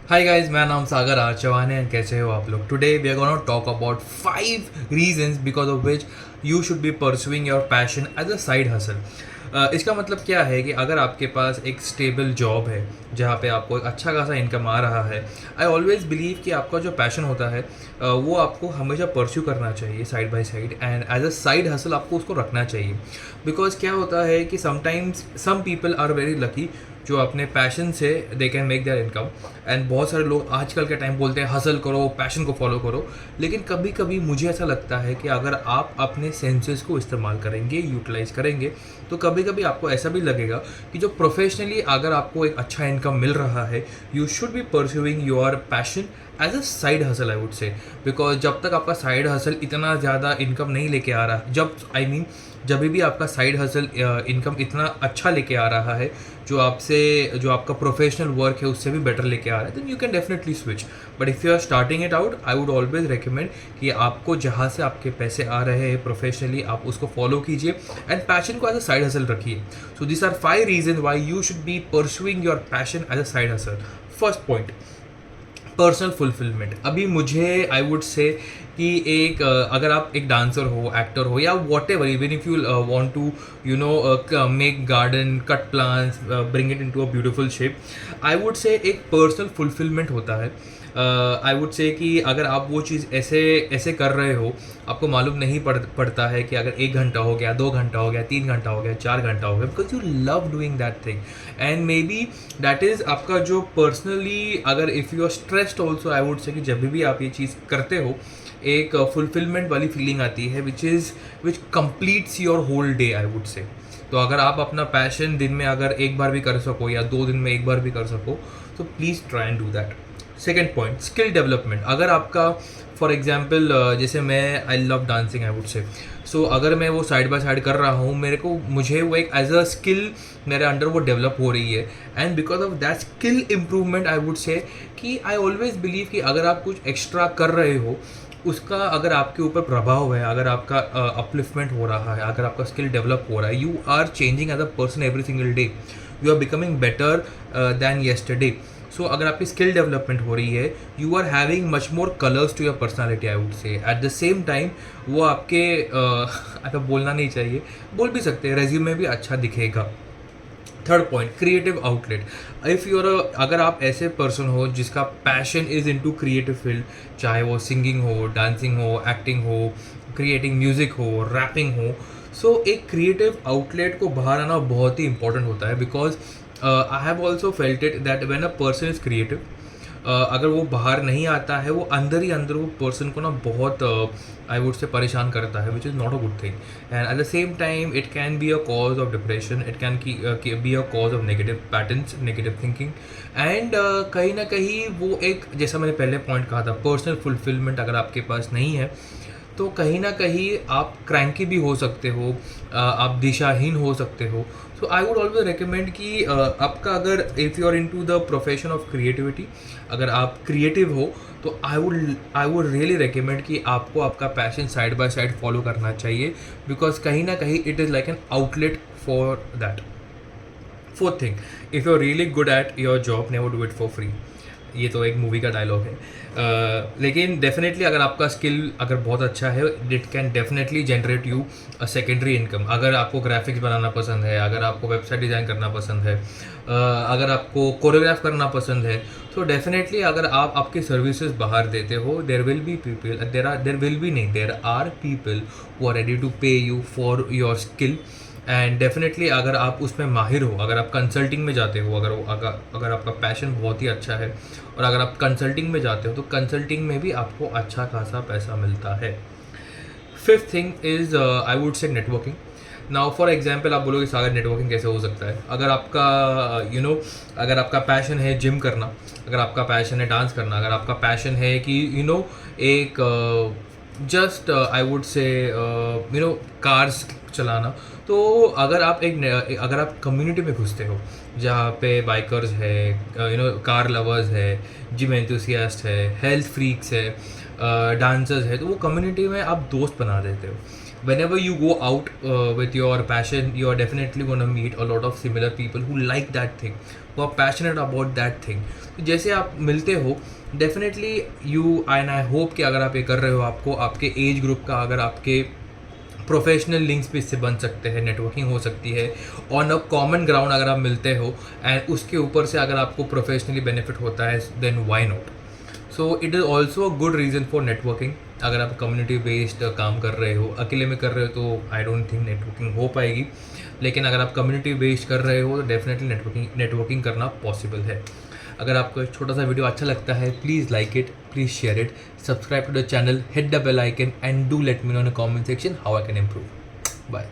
Hi guys, मेरा नाम सागर are Chauhan है एंड कैसे हो आप लोग। Today we are gonna talk about 5 reasons because of which you should be pursuing your passion as a side hustle. इसका मतलब क्या है कि अगर आपके पास एक स्टेबल जॉब है जहाँ पे आपको एक अच्छा खासा इनकम आ रहा है, आई ऑलवेज बिलीव कि आपका जो पैशन होता है वो आपको हमेशा परस्यू करना चाहिए side by side, and as a side hustle आपको उसको रखना चाहिए। बिकॉज क्या होता है कि sometimes some people are very lucky जो अपने पैशन से they can make their income, and बहुत सारे लोग आजकल के टाइम बोलते हैं हसल करो, पैशन को फॉलो करो। लेकिन कभी कभी मुझे ऐसा लगता है कि अगर आप अपने सेंसेस को इस्तेमाल करेंगे, यूटिलाइज करेंगे, तो कभी कभी आपको ऐसा भी लगेगा कि जो प्रोफेशनली अगर आपको एक अच्छा इनकम मिल रहा है, you should be pursuing your passion as a side hustle, I would say. Because जब तक आपका साइड हसल इतना ज़्यादा इनकम नहीं लेके आ रहा, जब भी आपका साइड हसल इनकम इतना अच्छा लेके आ रहा है, जो आपका प्रोफेशनल वर्क है उससे भी बेटर लेके आ रहा है, then you can definitely switch. But if you are starting it out, I would always recommend कि आपको जहाँ से आपके पैसे आ रहे हैं प्रोफेशनली, आप उसको फॉलो कीजिए एंड पैशन को एज अ साइड हसल रखिए। So this are 5 reason why you should be pursuing your passion as a side hustle. First point, personal fulfilment. अभी मुझे आई वुड से कि अगर आप एक डांसर हो, एक्टर हो, या whatever, even if you want to make garden, cut plants, bring it into a beautiful shape, I would say एक पर्सनल फुलफिलमेंट होता है। आई वुड से कि अगर आप वो चीज़ ऐसे ऐसे कर रहे हो, आपको मालूम नहीं पड़ता है कि अगर 1 घंटा हो गया, 2 घंटा हो गया, 3 घंटा हो गया, 4 घंटा हो गया, because you love doing that thing. And maybe that is आपका जो पर्सनली, अगर if you are stressed also, I would say कि जब भी आप ये चीज़ करते हो, एक फुलफिलमेंट वाली फीलिंग आती है which completes your whole day, I would say. तो अगर आप अपना पैशन दिन में अगर एक बार भी कर सको या 2 दिन में एक बार भी कर सको, तो please try and do that. Second point, skill development. अगर आपका फॉर एग्जाम्पल जैसे मैं I love dancing, I would say, so अगर मैं वो साइड बाय साइड कर रहा हूँ, मुझे वो एक एज अ स्किल मेरे अंडर वो डेवलप हो रही है, and because of that skill improvement, I would say कि आई ऑलवेज बिलीव कि अगर आप कुछ एक्स्ट्रा कर रहे हो, उसका अगर आपके ऊपर प्रभाव है, अगर आपका अपलिफ्टमेंट हो रहा है, अगर आपका स्किल डेवलप हो रहा है, you are changing as a person every single day, you are becoming better than yesterday. So अगर आपकी स्किल डेवलपमेंट हो रही है, you are having much more colours to your personality, I would say. At the same time वो आपके ऐसा बोलना नहीं चाहिए, बोल भी सकते हैं, रेज्यूमे भी अच्छा दिखेगा। Third point, creative outlet. If you're अगर आप ऐसे पर्सन हो जिसका passion is into creative field, चाहे वो सिंगिंग हो, डांसिंग हो, एक्टिंग हो, क्रिएटिंग म्यूज़िक हो, रैपिंग हो, सो एक क्रिएटिव आउटलेट को बाहर आना बहुत ही इंपॉर्टेंट होता है। Because I have also felt it that when a person is creative, अगर वो बाहर नहीं आता है, वो अंदर ही अंदर वो पर्सन को ना बहुत आई वुड से परेशान करता है, which is not a good thing. And eight the same time it can be a cause of depression, it can be a cause of negative patterns, negative thinking. And कहीं ना कहीं वो एक, जैसा मैंने पहले पॉइंट कहा था, पर्सनल फुलफिलमेंट अगर आपके पास नहीं है, तो कहीं ना कहीं आप क्रैंकी भी हो सकते हो, आप दिशाहीन हो सकते हो। So I would always recommend कि आपका अगर if you are into the profession of creativity, अगर आप क्रिएटिव हो, तो आई वुड रियली रिकमेंड कि आपको आपका passion side by side follow करना चाहिए, बिकॉज कहीं ना कहीं it is like an outlet for that. Fourth thing, if you are really good at your job, never do it for free. ये तो एक मूवी का डायलॉग है। लेकिन डेफिनेटली अगर आपका स्किल अगर बहुत अच्छा है, it can definitely generate you a secondary income. अगर आपको ग्राफिक्स बनाना पसंद है, अगर आपको वेबसाइट डिज़ाइन करना पसंद है, अगर आपको कोरियोग्राफ करना पसंद है, तो डेफिनेटली अगर आप आपकी सर्विसेज बाहर देते हो, there are people who are ready to pay you for your skill. And definitely अगर आप उसमें माहिर हो, अगर आप कंसल्टिंग में जाते हो, अगर आपका पैशन बहुत ही अच्छा है और अगर आप कंसल्टिंग में जाते हो, तो कंसल्टिंग में भी आपको अच्छा खासा पैसा मिलता है। Fifth thing is I would से नेटवर्किंग। नाउ फॉर एग्जाम्पल आप बोलोगे सागर नेटवर्किंग कैसे हो सकता है? अगर आपका अगर आपका पैशन है जिम करना, अगर आपका पैशन है डांस करना, अगर आपका पैशन है कि एक जस्ट आई वुड से कार्स चलाना, तो अगर आप कम्युनिटी में घुसते हो जहाँ पे बाइकर्स है, कार लवर्स है, जिम एंथुसियास्ट है, हेल्थ फ्रीक्स है, डांसर्स है, तो वो कम्युनिटी में आप दोस्त बना देते हो। whenever you go out with your passion, you are definitely going to meet a lot of similar people who like that thing, who are passionate about that thing. तो जैसे आप मिलते हो definitely you and I hope कि अगर आप ये कर रहे हो, आपको आपके एज ग्रुप का, अगर आपके प्रोफेशनल लिंक्स भी इससे बन सकते हैं, नेटवर्किंग हो सकती है ऑन अ कॉमन ग्राउंड अगर आप मिलते हो, एंड उसके ऊपर से अगर आपको प्रोफेशनली बेनिफिट होता है then why not. So it is also a good reason for networking. अगर आप कम्युनिटी बेस्ड काम कर रहे हो, अकेले में कर रहे हो तो आई डोंट थिंक नेटवर्किंग हो पाएगी, लेकिन अगर आप कम्युनिटी बेस्ड कर रहे हो तो डेफिनेटली नेटवर्किंग करना पॉसिबल है. अगर आपको एक छोटा सा वीडियो अच्छा लगता है, please like it, please share it, subscribe to the channel, hit the bell icon and do let me know in the comment section how I can improve. Bye.